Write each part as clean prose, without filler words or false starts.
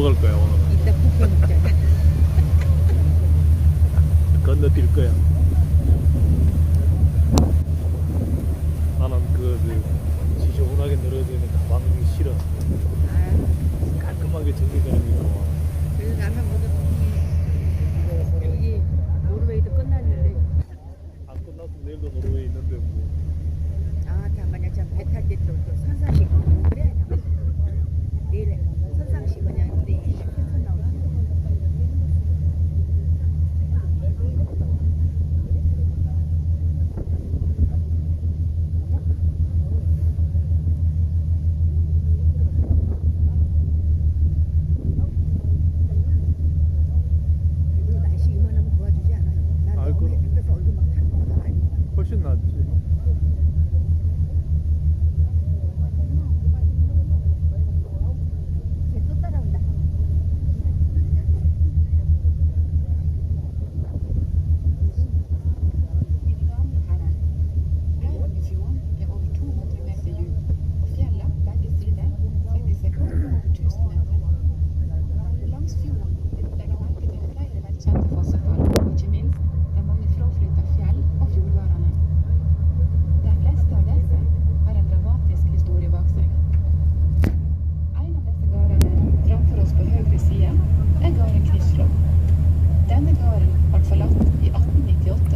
먹을 거야 오늘은. 이따 뷔페 먹자. 건너뛸 거야. 나는 지저분하게 늘어지는 가방이 싫어. 깔끔하게 정리되는 게 좋아. 그래서 라면 먹어. 여기 노르웨이도 끝났는데. 안 끝나서 내일도 노르웨이 있는데 뭐. 아, 잠깐만요. 배 탈 때 또 선상식 그래. 내일 선상식 그냥 우리 펜션 나오지. 그리고 날씨 이만하면 도와주지 않아요. 난 아이, 너무 그럼. 햇빛 빼서 얼굴 막 타는 거 아니야. 훨씬 낫지. 또 따라온다. Denne gården ble forlatt i 1898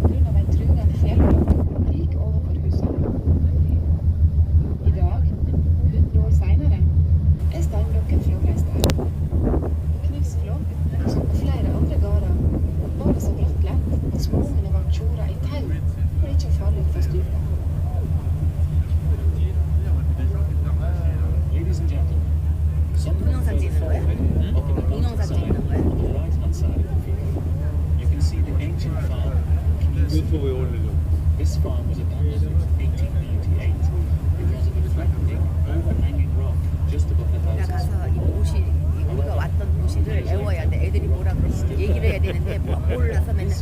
grunn av en truende fjellbrann like overfor huset. I dag, 100 år senere, er steinblokken fremreist der. På Knivsflå, som på flere andre gårder, var det så brattlett at småungene ble tjora i tau for ikke å falle ut fra stupet. Ladies and gentlemen, 동영상 찍는 거야? 동영상 찍는 거야? on the right-hand side of the field, you can see the ancient farm. 유튜브에 올리려고. This farm was abandoned in 1898 because of a threatening, overhanging rock just above the 우리가 houses. 가서 이 도시, 우리가 왔던 도시를 외워야 돼. 애들이 뭐라 그러지? 얘기를 해야 되는데 몰라서 맨날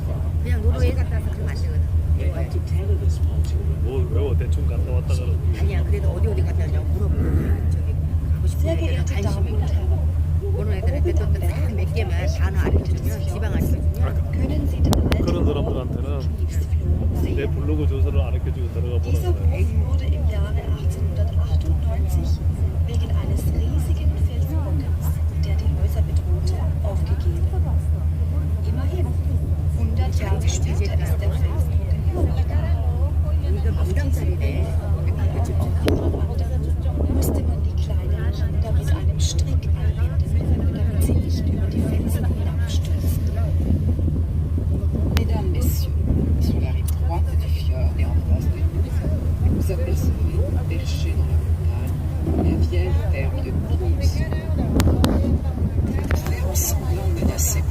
그냥 노르웨이 갔다 와서 그러면 안 되거든. They 외워야 had 돼. to tell the small children. 뭘 외워 대충 갔다 왔다 그러고. 아니야, 그래도 어디 갔다 왔냐고 물어보고 저기 가고 싶은 애들은 관심이 있고 그런 애들한테 또몇 개만 단어 알려주면 지방 알려주면 Kunnen Sie den 그런 사람들한테는 내 블로그 주소를 알려주고 들어가 Dieser 보는 거야. Bruch wurde im Jahre 1898 wegen eines riesigen Felsbrockens, der die Häuser bedrohte, aufgegeben. Immerhin, 100 Jahre später ist der Felsbrocken noch da. 이거 명당짜리래. Musste man die kleinen Kinder mit einem Strick anbinden, damit sie nicht über die Felsen hinabstürzen. Mesdames, Messieurs, sur la rive droite du fjord et en face de nous, vous apercevez, perché dans la montagne, la vieille ferme de Knivs. Faire semblant menaçait